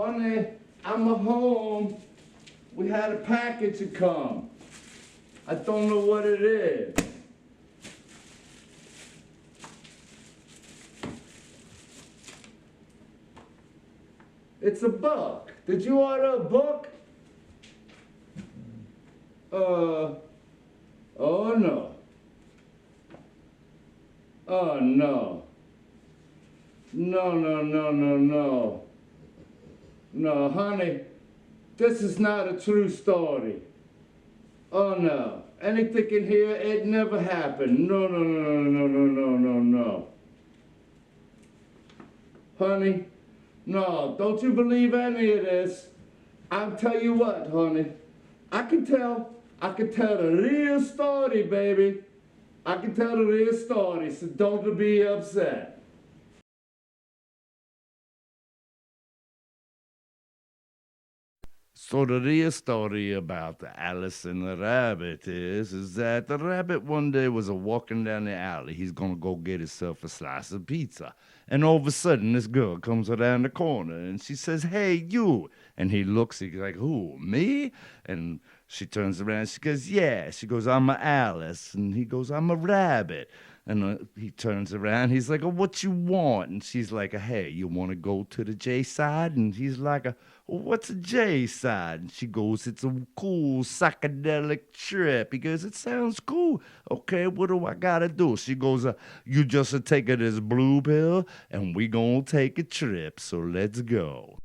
Honey, I'm home. We had a package to come. I don't know what it is. It's a book. Did you order a book? Oh no. Oh no. No, no, no, no, no. No, honey, this is not a true story. Oh no. Anything in here, it never happened. No, no, no, no, no, no, no, no. Honey, no, don't you believe any of this. I'll tell you what, honey. I can tell the real story, baby. I can tell the real story, so don't be upset. So the real story about the Alice and the rabbit is that the rabbit one day was a walking down the alley. He's gonna go get himself a slice of pizza. And all of a sudden, this girl comes around the corner and she says, "Hey, you." And he looks, he's like, "Who, me?" And she turns around, she goes, "Yeah." She goes, "I'm a Alice." And he goes, "I'm a rabbit." And he turns around, he's like, "Oh, what you want?" And she's like, "Hey, you want to go to the J side?" And he's like, "Well, what's a J side?" And she goes, "It's a cool psychedelic trip." He goes, "It sounds cool. Okay, what do I gotta do?" She goes, "You just take this blue pill and we gonna take a trip, so let's go."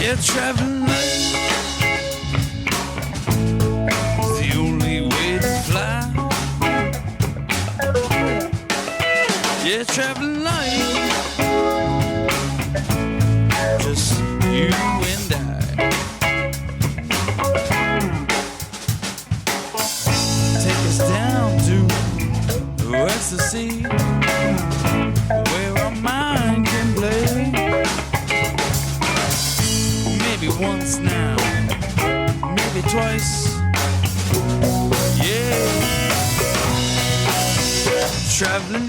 You're traveling light traveling light, just you and I. Take us down to the ecstasy, where our mind can play. Maybe once now, maybe twice, yeah. Traveling.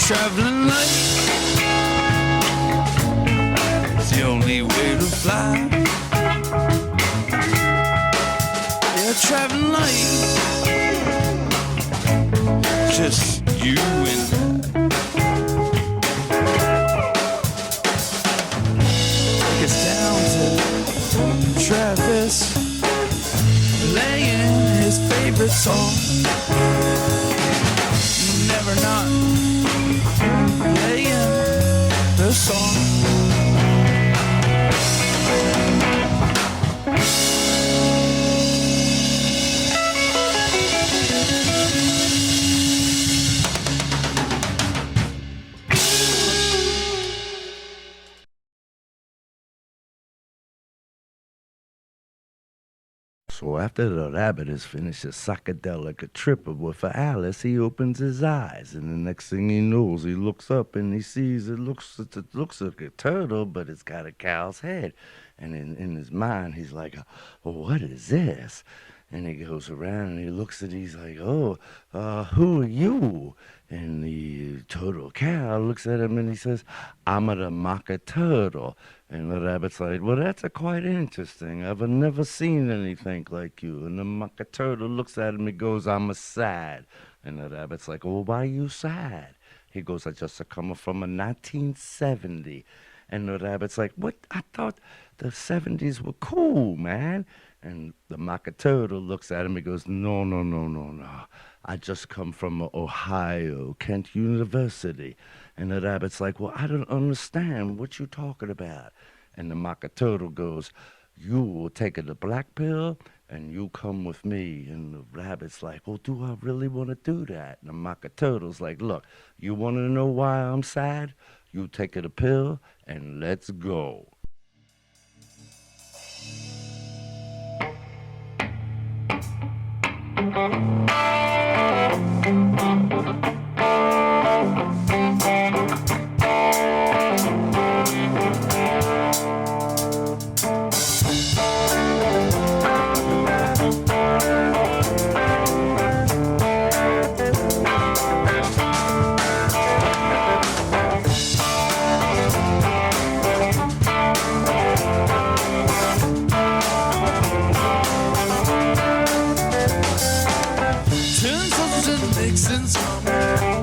traveling light. It's the only way to fly. Yeah, traveling light. Just you and I. Take us down to Travis, playing his favorite song. Never not playing the song. So after the rabbit has finished his psychedelic trip with Alice, he opens his eyes, and the next thing he knows, he looks up and he sees it looks like a turtle, but it's got a cow's head. And in his mind, he's like, well, what is this? And he goes around and he looks at it, he's like, who are you? And the turtle cow looks at him and he says, I'm a mock turtle. And the rabbit's like, well, that's quite interesting. I've never seen anything like you. And the mock turtle looks at him and goes, I'm sad. And the rabbit's like, well, why are you sad? He goes, I just come from a 1970. And the rabbit's like, what? I thought the 70s were cool, man. And the mock turtle looks at him and goes, no. I just come from Ohio, Kent University. And the rabbit's like, well, I don't understand what you talking about. And the mock turtle goes, you will take the black pill and you come with me. And the rabbit's like, well, do I really want to do that? And the mock turtle's like, look, you want to know why I'm sad? You take the pill and let's go.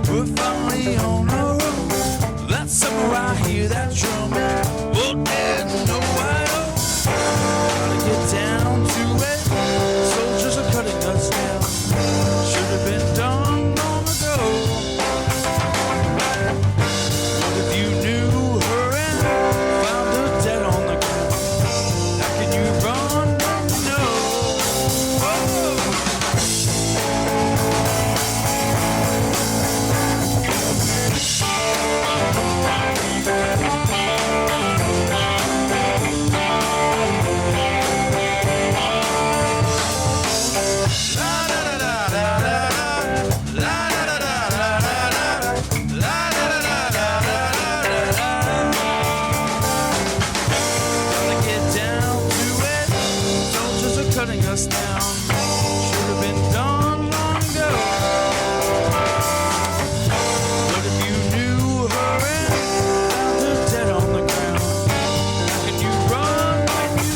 We're finally on the road. That summer I hear that drum. Oh, dead no while. Gotta get down to it. Soldiers are cutting us down. Should have been done long ago. What if you knew her and found her dead on the ground? How can you run when you know? Us down. Should have been done long ago. What if you knew her and found her dead on the ground? How can you run when you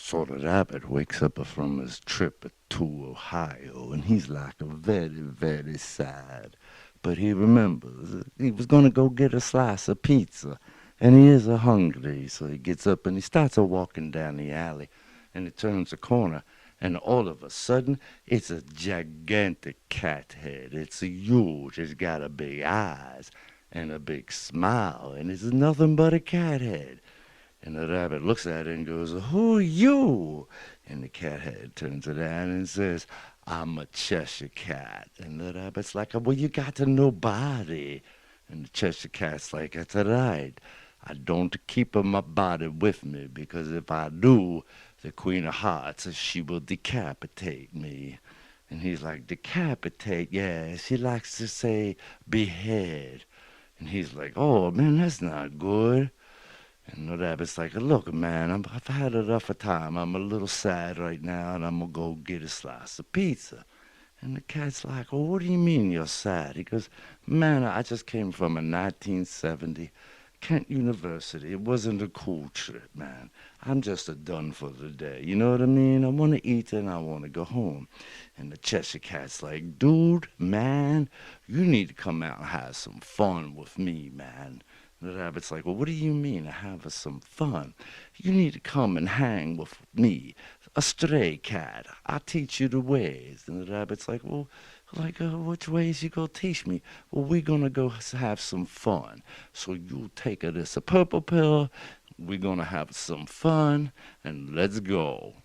So the rabbit wakes up from his trip to Ohio, and he's like very, very sad. But he remembers he was gonna go get a slice of pizza, and he is a hungry, so he gets up and he starts a walking down the alley, and he turns a corner, and all of a sudden, it's a gigantic cat head. It's huge. It's got a big eyes and a big smile, and it's nothing but a cat head. And the rabbit looks at it and goes, "Who are you?" And the cat head turns around and says, "I'm a Cheshire cat." And the rabbit's like, "Well, you got to nobody." And the Cheshire cat's like, "That's all right. I don't keep my body with me because if I do, the Queen of Hearts, she will decapitate me." And he's like, "Decapitate? Yeah, she likes to say behead." And he's like, "Oh, man, that's not good." And the rabbit's like, "Look, man, I've had a rough time. I'm a little sad right now, and I'm going to go get a slice of pizza." And the cat's like, "Well, what do you mean you're sad?" He goes, "Man, I just came from a 1970 Kent University. It wasn't a cool trip, man. I'm just a done for the day. You know what I mean? I want to eat and I want to go home." And the Cheshire Cat's like, "Dude, man, you need to come out and have some fun with me, man." And the rabbit's like, "Well, what do you mean, have some fun? You need to come and hang with me, a stray cat. I'll teach you the ways." And the rabbit's like, "Well, which ways you gonna teach me?" "Well, we're gonna go have some fun. So you take this a purple pill. We're gonna have some fun, and let's go."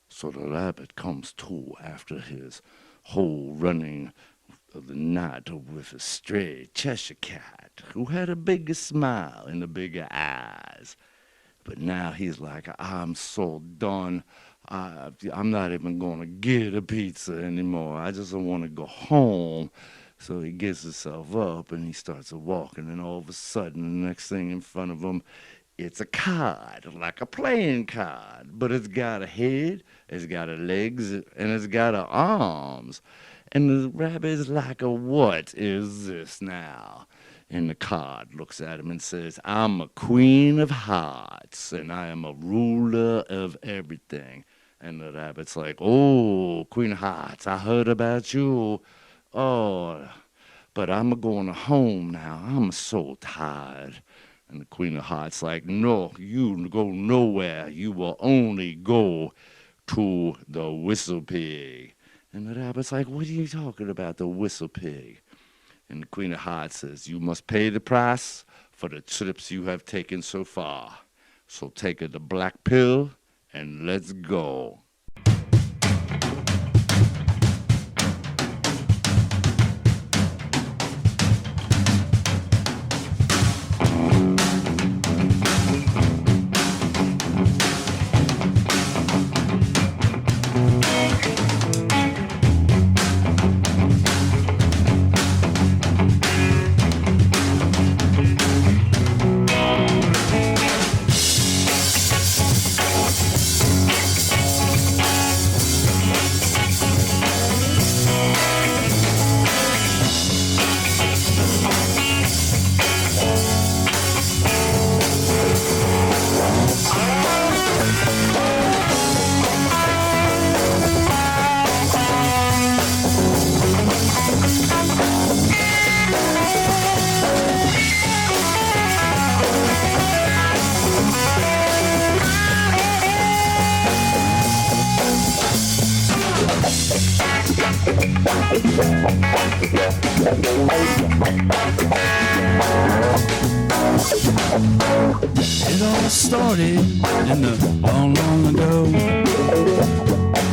So the rabbit comes to after his whole running of the night with a stray Cheshire cat who had a bigger smile and a bigger eyes. But now he's like, I'm so done. I'm not even going to get a pizza anymore. I just want to go home. So he gets himself up and he starts walking, and all of a sudden, the next thing in front of him, it's a card, like a playing card, but it's got a head, it's got a legs, and it's got a arms. And the rabbit's like, what is this now? And the card looks at him and says, I'm a queen of hearts, and I am a ruler of everything. And the rabbit's like, oh, Queen of Hearts, I heard about you. Oh, but I'm going home now. I'm so tired. And the Queen of Hearts like, no, you go nowhere. You will only go to the Whistle Pig. And the rabbit's like, what are you talking about, the Whistle Pig? And the Queen of Hearts says, you must pay the price for the trips you have taken so far. So take the black pill and let's go. It all started in the long, long ago.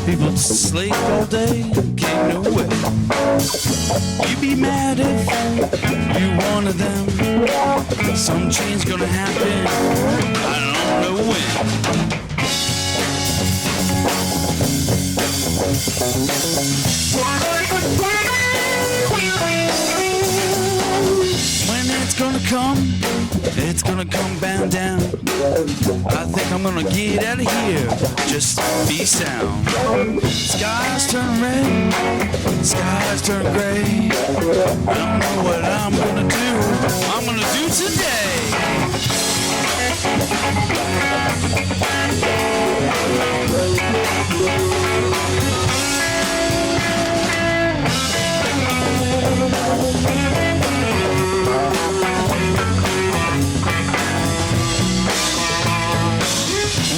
People slaved all day, came no way. You'd be mad if you wanted them. Some change gonna happen, I don't know when. It's gonna come bound down. I think I'm gonna get out of here. Just be sound. Skies turn red, skies turn gray. I don't know what I'm gonna do today.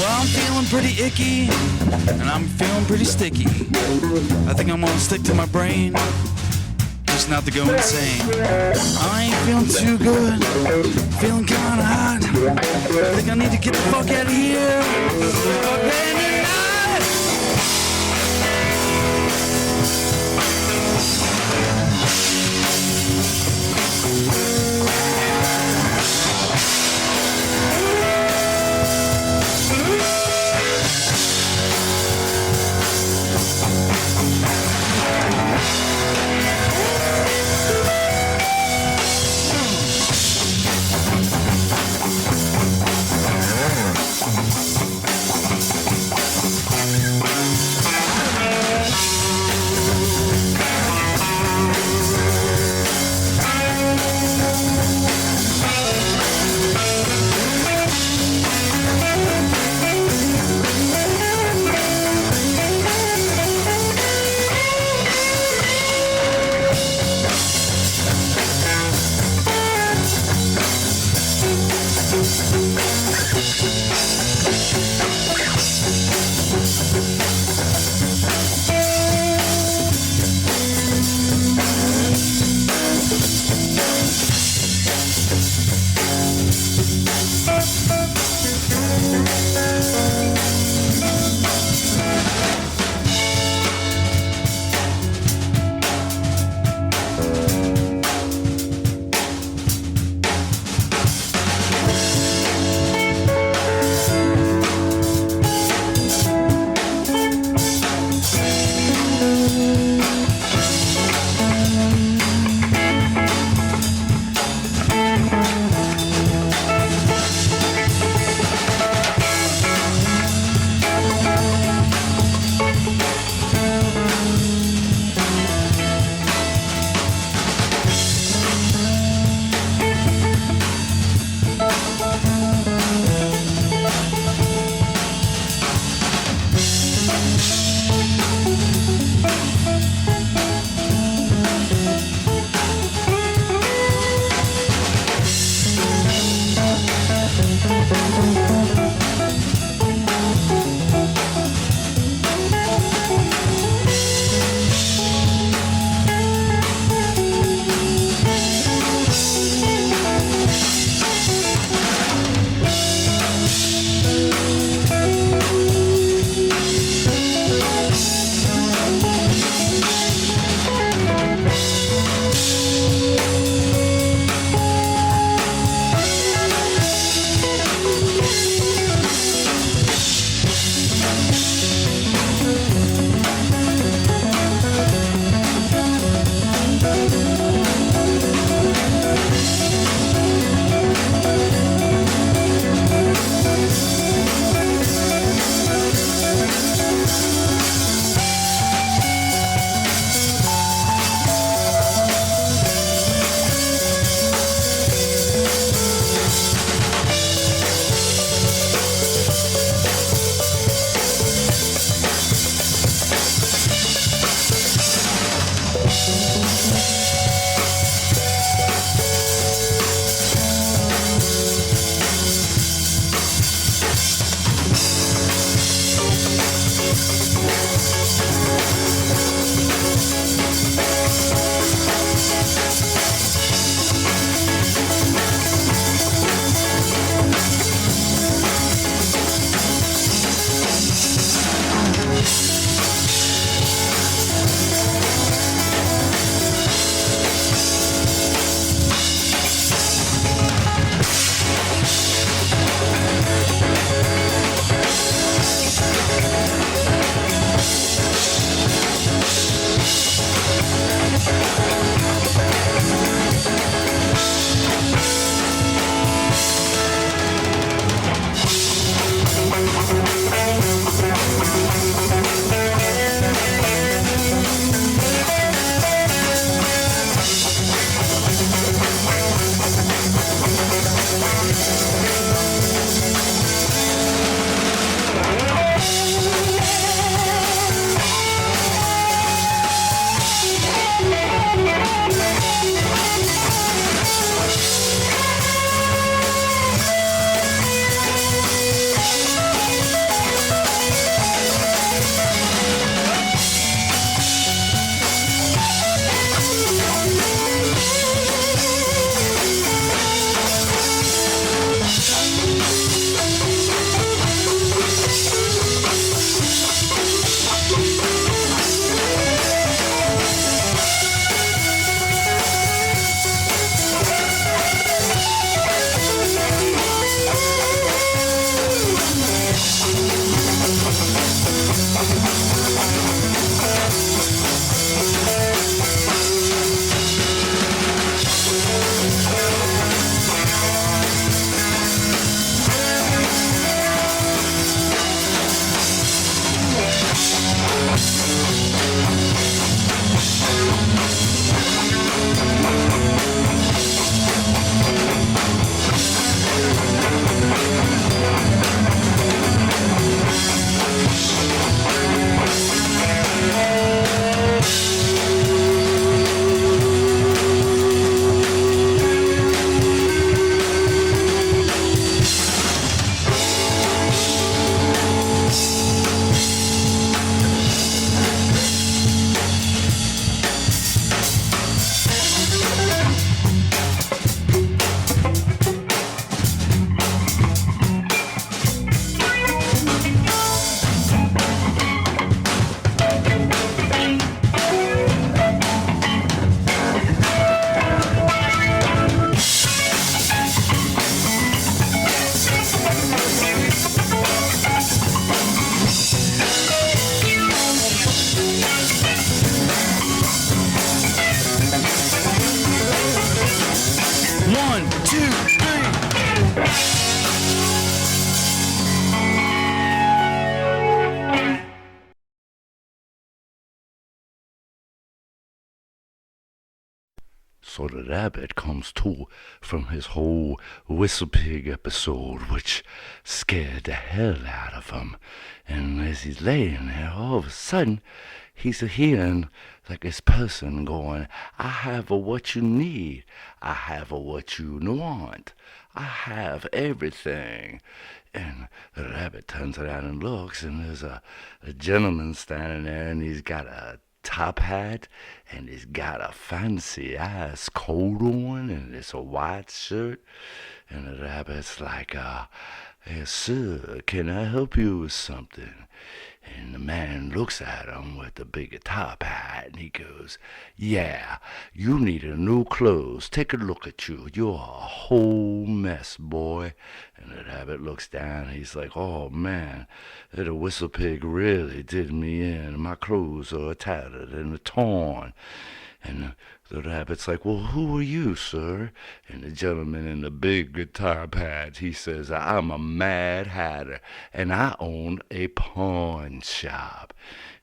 I'm feeling pretty icky, and I'm feeling pretty sticky. I think I'm gonna stick to my brain, just not to go insane. I ain't feeling too good, feeling kinda hot. I think I need to get the fuck out of here. So the rabbit comes to from his whole whistle pig episode, which scared the hell out of him. And as he's laying there, all of a sudden, he's hearing like this person going, I have a what you need. I have a what you want. I have everything. And the rabbit turns around and looks, and there's a gentleman standing there, and he's got a top hat, and he's got a fancy ass coat on, and it's a white shirt. And the rabbit's like, hey, sir, can I help you with something? And the man looks at him with the big top hat, and he goes, yeah, you need a new clothes. Take a look at you. You're a whole mess, boy. And the rabbit looks down, and he's like, oh, man, the whistle pig really did me in. My clothes are tattered and torn. And the rabbit's like, well, who are you, sir? And the gentleman in the big guitar hat, he says, I'm a Mad Hatter, and I own a pawn shop.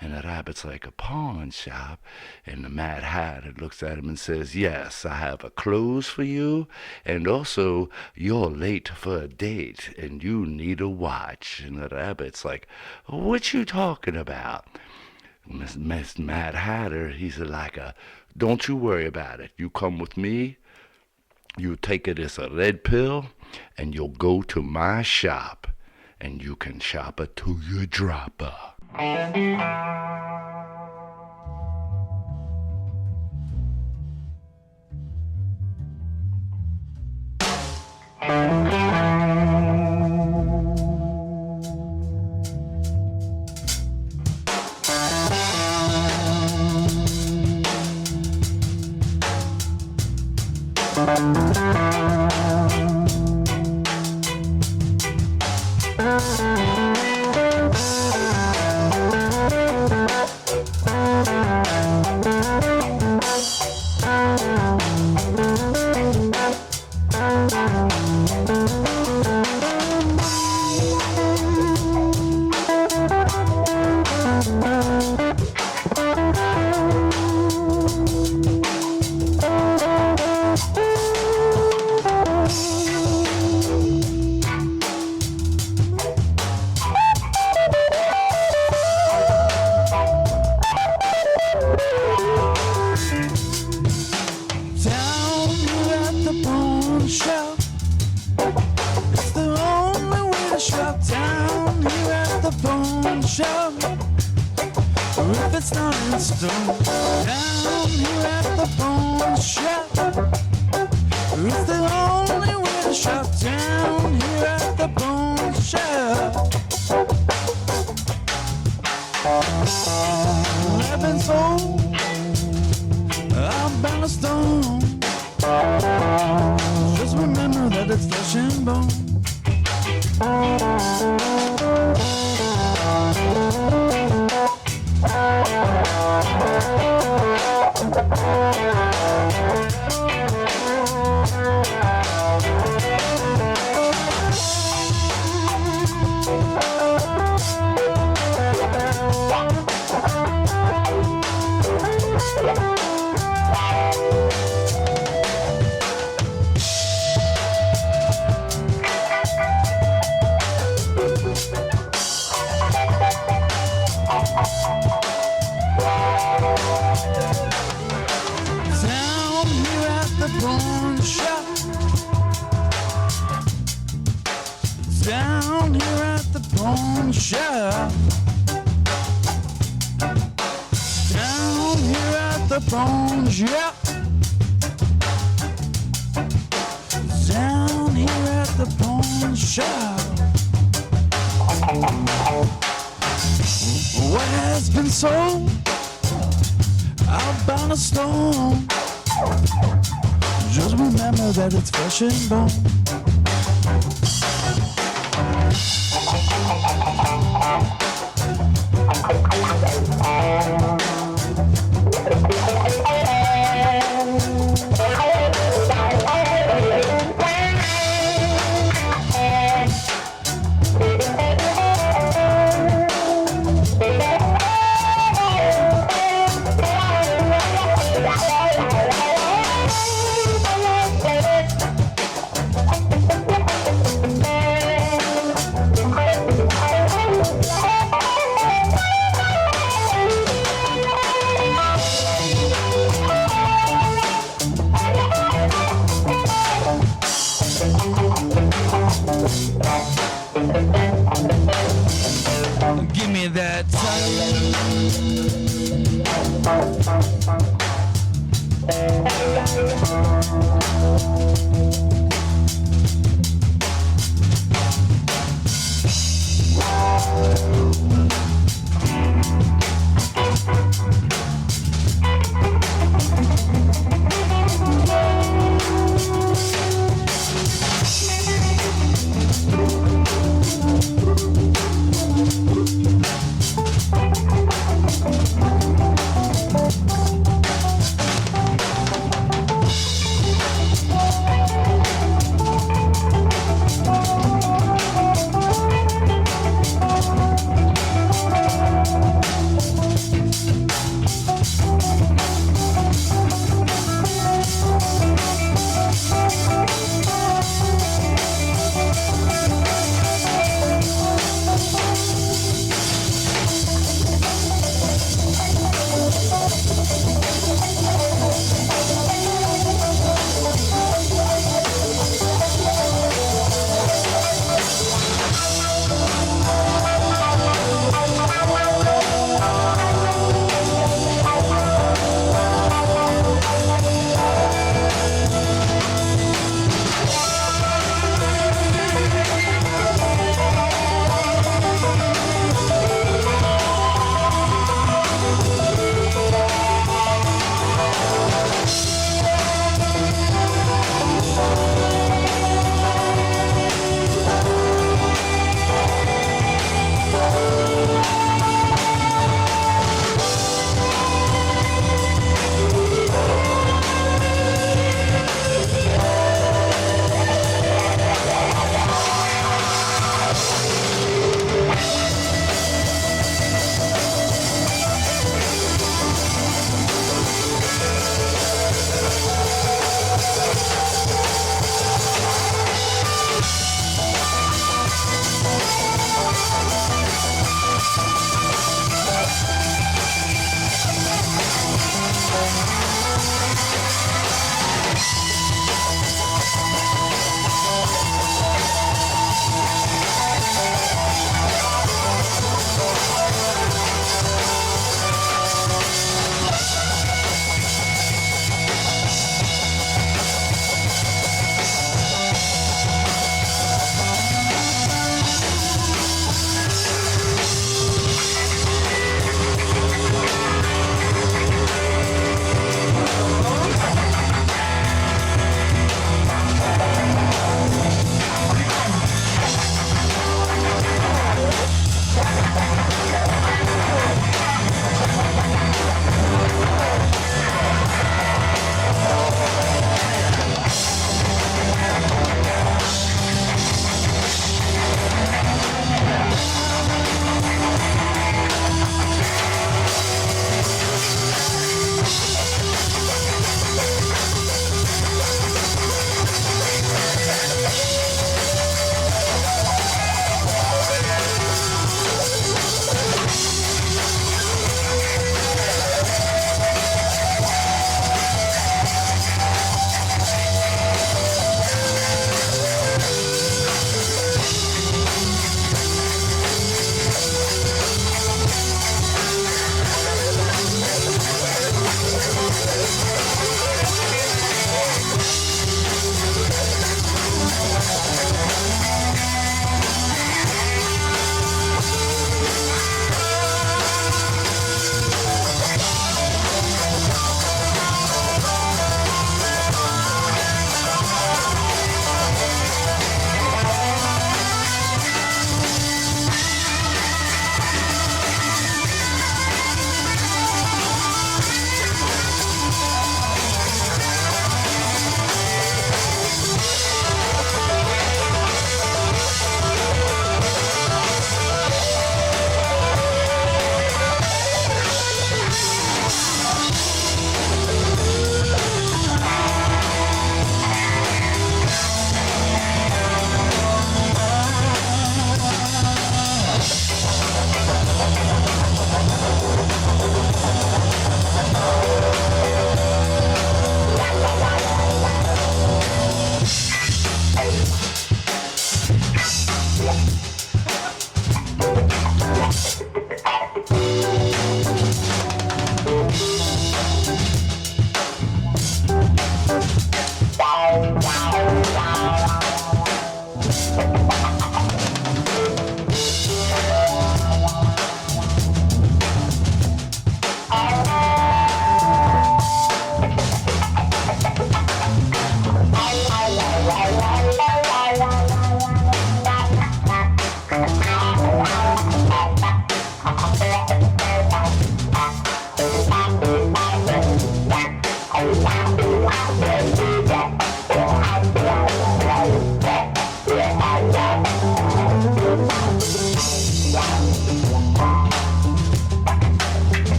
And the rabbit's like, a pawn shop? And the Mad Hatter looks at him and says, yes, I have a clothes for you, and also you're late for a date, and you need a watch. And the rabbit's like, what you talking about? Miss Mad Hatter, he's like, don't you worry about it. You come with me, you take it as a red pill, and you'll go to my shop, and you can shop it to your dropper.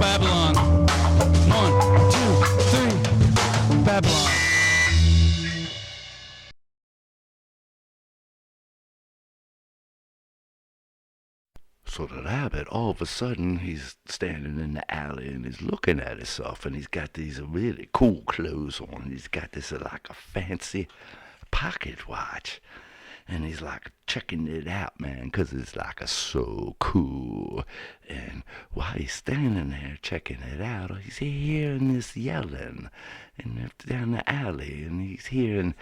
Babylon. 1, 2, 3, Babylon. So the rabbit, all of a sudden, he's standing in the alley and he's looking at himself, and he's got these really cool clothes on. He's got this like a fancy pocket watch, and he's like checking it out, man, 'cause it's like a so cool. And while he's standing there checking it out, he's hearing this yelling and down the alley, and he's hearing,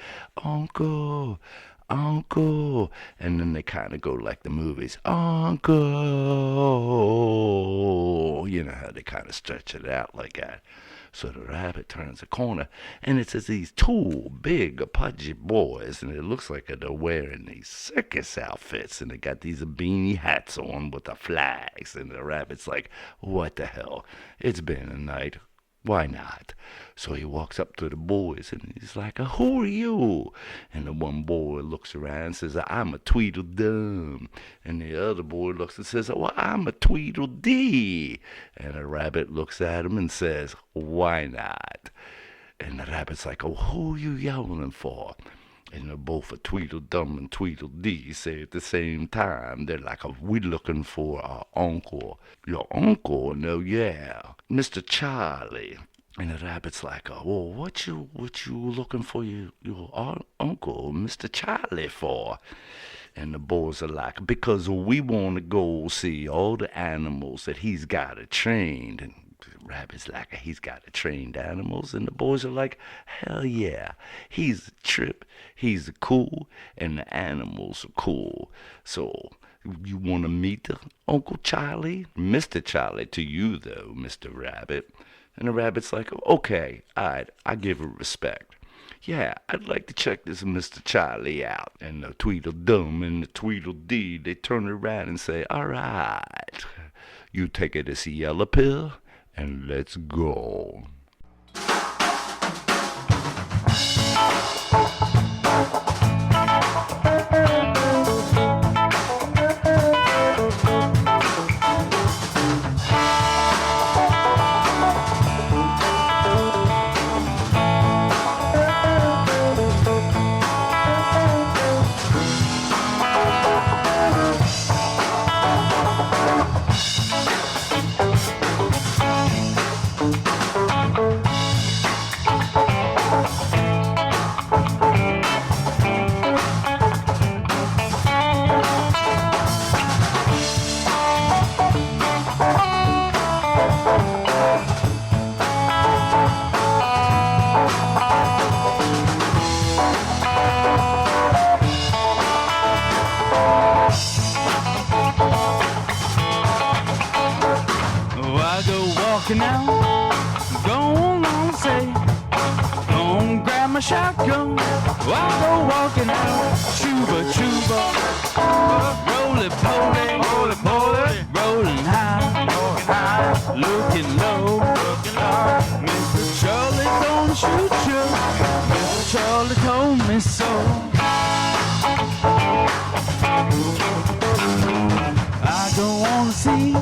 "Uncle, Uncle," and then they kind of go like the movies, "Uncle," you know how they kind of stretch it out like that. So the rabbit turns a corner, and it's these two big, pudgy boys, and it looks like they're wearing these circus outfits, and they got these beanie hats on with the flags, and the rabbit's like, "What the hell? It's been a night. Why not?" So he walks up to the boys and he's like, "Who are you?" And the one boy looks around and says, "I'm a Tweedledum." And the other boy looks and says, "Well, I'm a Tweedledee." And the rabbit looks at him and says, "Why not?" And the rabbit's like, "Oh, who are you yelling for?" And they're both a Tweedledum and Tweedledee say at the same time. They're like, "We're looking for our uncle." "Your uncle?" "No, yeah, Mr. Charlie." And the rabbit's like, "Well, what you looking for your uncle, Mr. Charlie, for?" And the boys are like, "Because we want to go see all the animals that he's got trained." And the rabbit's like, "He's got trained animals?" And the boys are like, "Hell yeah, he's a trip, he's a cool, and the animals are cool. So you want to meet the Uncle Charlie?" "Mr. Charlie to you, though, Mr. Rabbit." And the rabbit's like, "Okay, I give it respect. Yeah, I'd like to check this Mr. Charlie out." And the Tweedledum and the Tweedledee, they turn around and say, "All right, you take it as a yellow pill, and let's go." Now, go on, say, don't grab my shotgun. I go walking out, chuba chuba, roly poly, rolling high, looking low. Mr. Charlie gonna shoot you. Mr. Charlie told me so. I go on to see,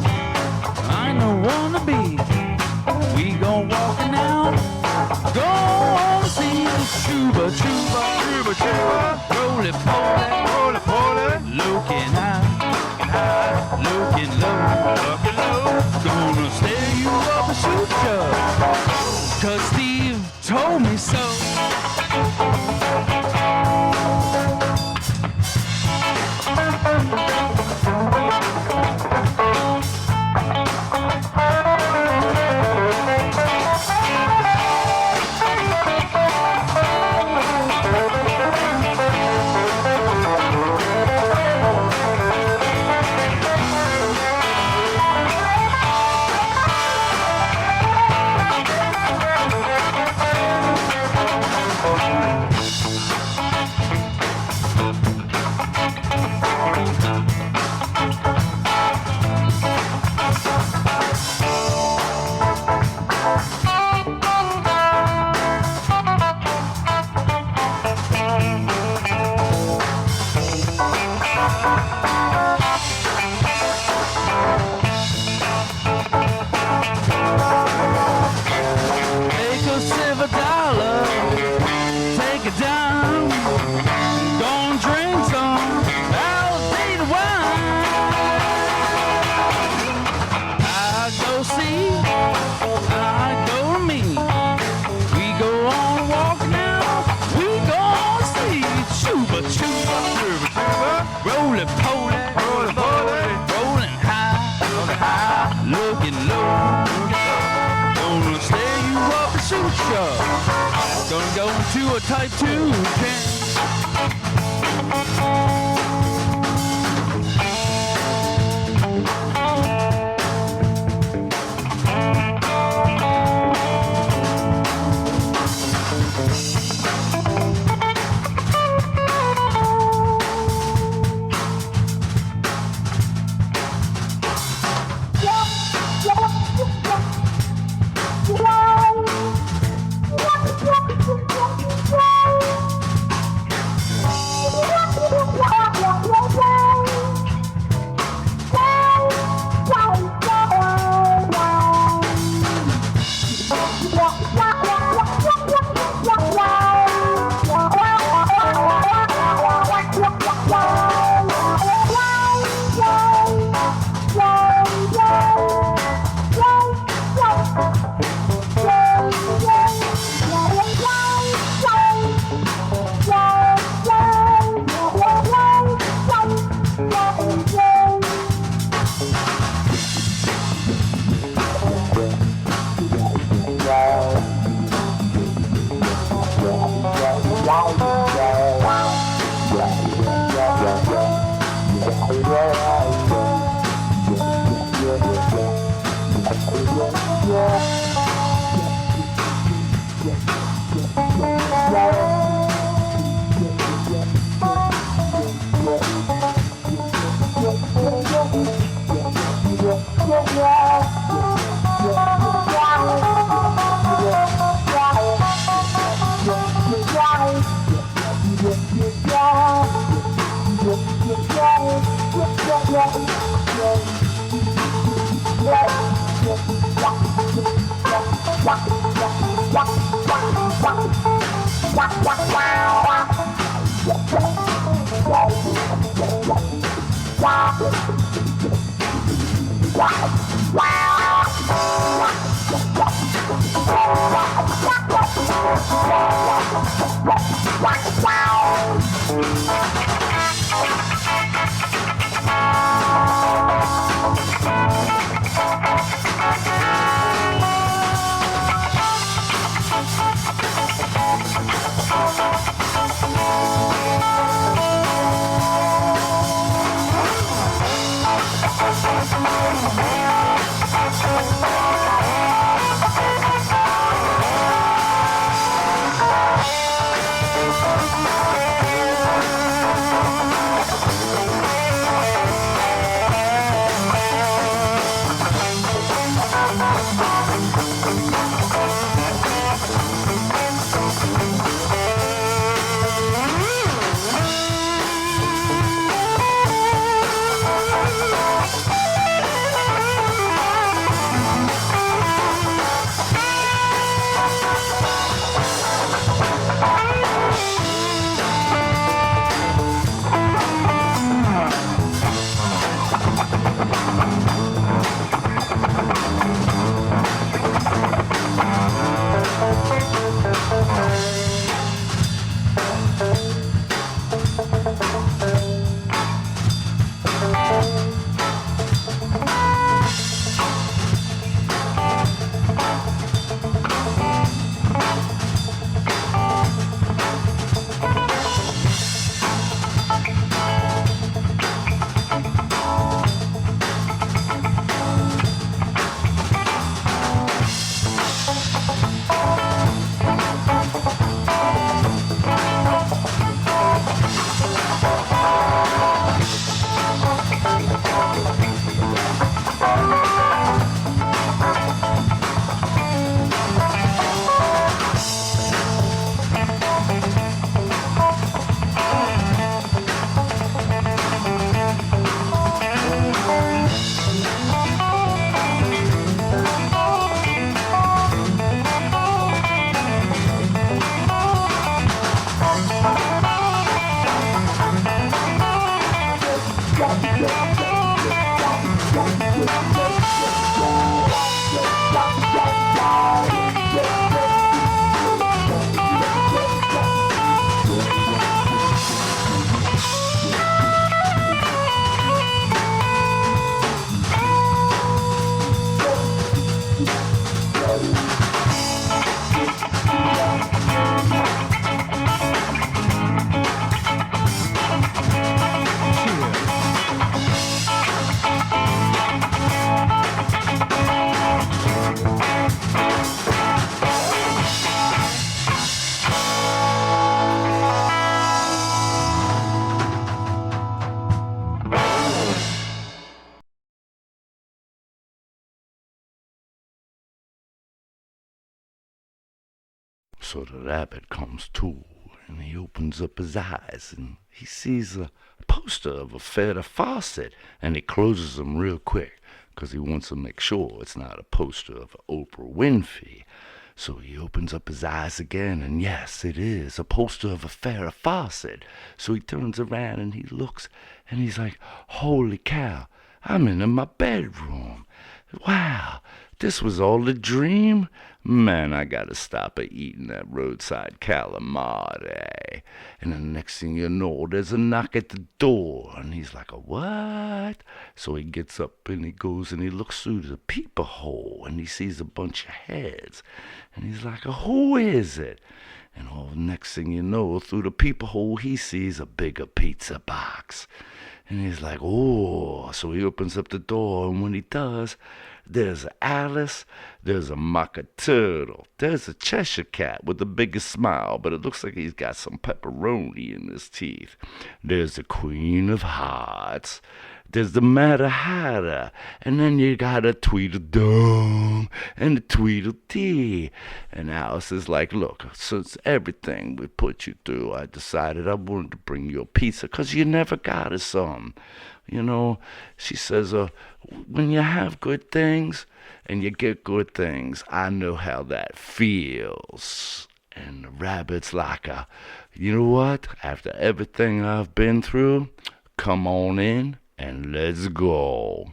I don't wanna be. We gon' walkin' out, go on to see the chuba chuba, roly poly, looking high, looking low, gonna stare you up and shoot you, 'cause Steve told me so. a type 2 can. So the rabbit comes to, and he opens up his eyes, and he sees a poster of a Farrah Fawcett, and he closes them real quick, 'cause he wants to make sure it's not a poster of Oprah Winfrey. So he opens up his eyes again, and yes, it is a poster of a Farrah Fawcett. So he turns around and he looks, and he's like, holy cow, I'm in my bedroom. Wow, this was all a dream? Man, I gotta stop eating that roadside calamari. And the next thing you know, there's a knock at the door. And he's like, what? So he gets up and he goes and he looks through the peephole and he sees a bunch of heads. And he's like, who is it? And all next thing you know, through the peephole, he sees a bigger pizza box. And he's like, oh, so he opens up the door, and when he does, there's Alice, there's a mocker turtle, there's a Cheshire cat with the biggest smile, but it looks like he's got some pepperoni in his teeth. There's the Queen of Hearts, there's the Mad Hatter, and then you got a Tweedledum and a Tweedledee. And Alice is like, look, since everything we put you through, I decided I wanted to bring you a pizza, 'cause you never got us some. You know, she says, when you have good things and you get good things, I know how that feels. And the rabbit's like, you know what? After everything I've been through, come on in and let's go.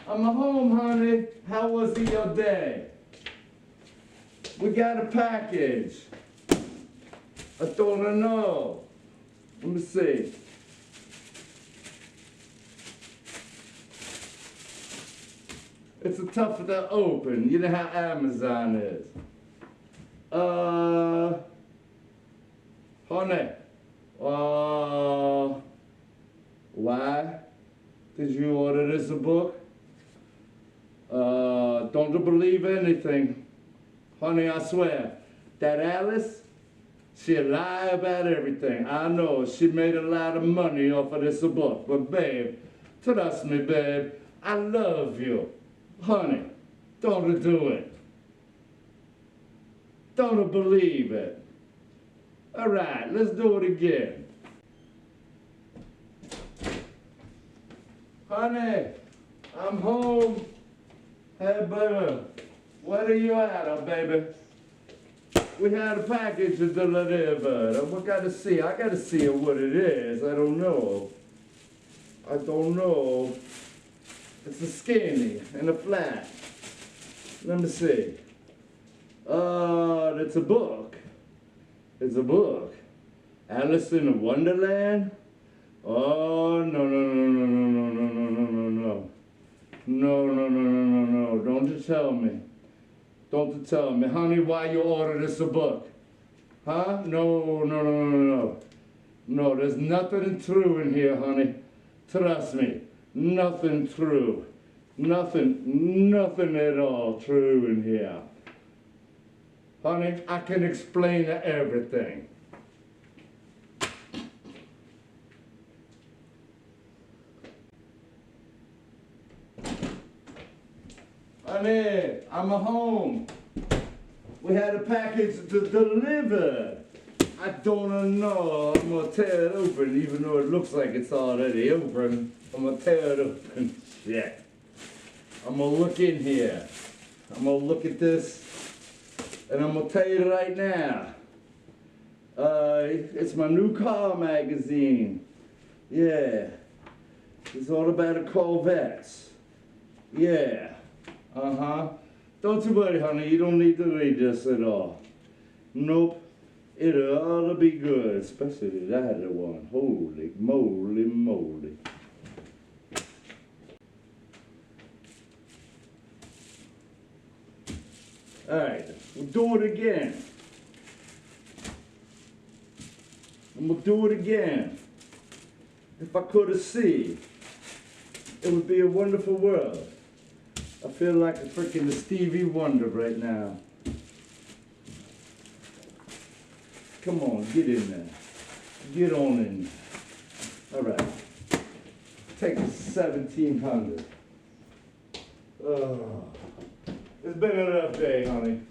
I'm home, honey. How was your day? We got a package. I don't know. Let me see. It's a tough to open. You know how Amazon is. Honey. Why did you order this book? Don't you believe anything. Honey, I swear, that Alice, she lie about everything. I know she made a lot of money off of this book, but babe, trust me, babe, I love you. Honey, don't do it. Don't believe it. All right, let's do it again. Honey, I'm home. Hey, baby, where are you at, baby? We had a package to deliver. We gotta see. I gotta see what it is. I don't know. It's a skinny and a flat. Let me see. It's a book. It's a book. Alice in Wonderland? Oh, no. No. Don't you tell me. Don't you tell me. Honey, why you order this a book? Huh? No. No, there's nothing true in here, honey. Trust me. Nothing true. Nothing at all true in here. Honey, I can explain everything. Honey, I'm home. We had a package to deliver. I don't know. I'm gonna tear it open, even though it looks like it's already open. I'm gonna tear it open. Shit. I'm gonna look in here. I'm gonna look at this, and I'm gonna tell you right now. It's my new car magazine. Yeah. It's all about Corvettes. Yeah. Don't you worry, honey. You don't need to read this at all. Nope. It ought to be good, especially that one. Holy moly. All right, we'll do it again. And we'll do it again. If I could have seen, it would be a wonderful world. I feel like a freaking Stevie Wonder right now. Come on, get in there. Get on in there. All right. Take the 1700. Oh, it's been a rough day, honey.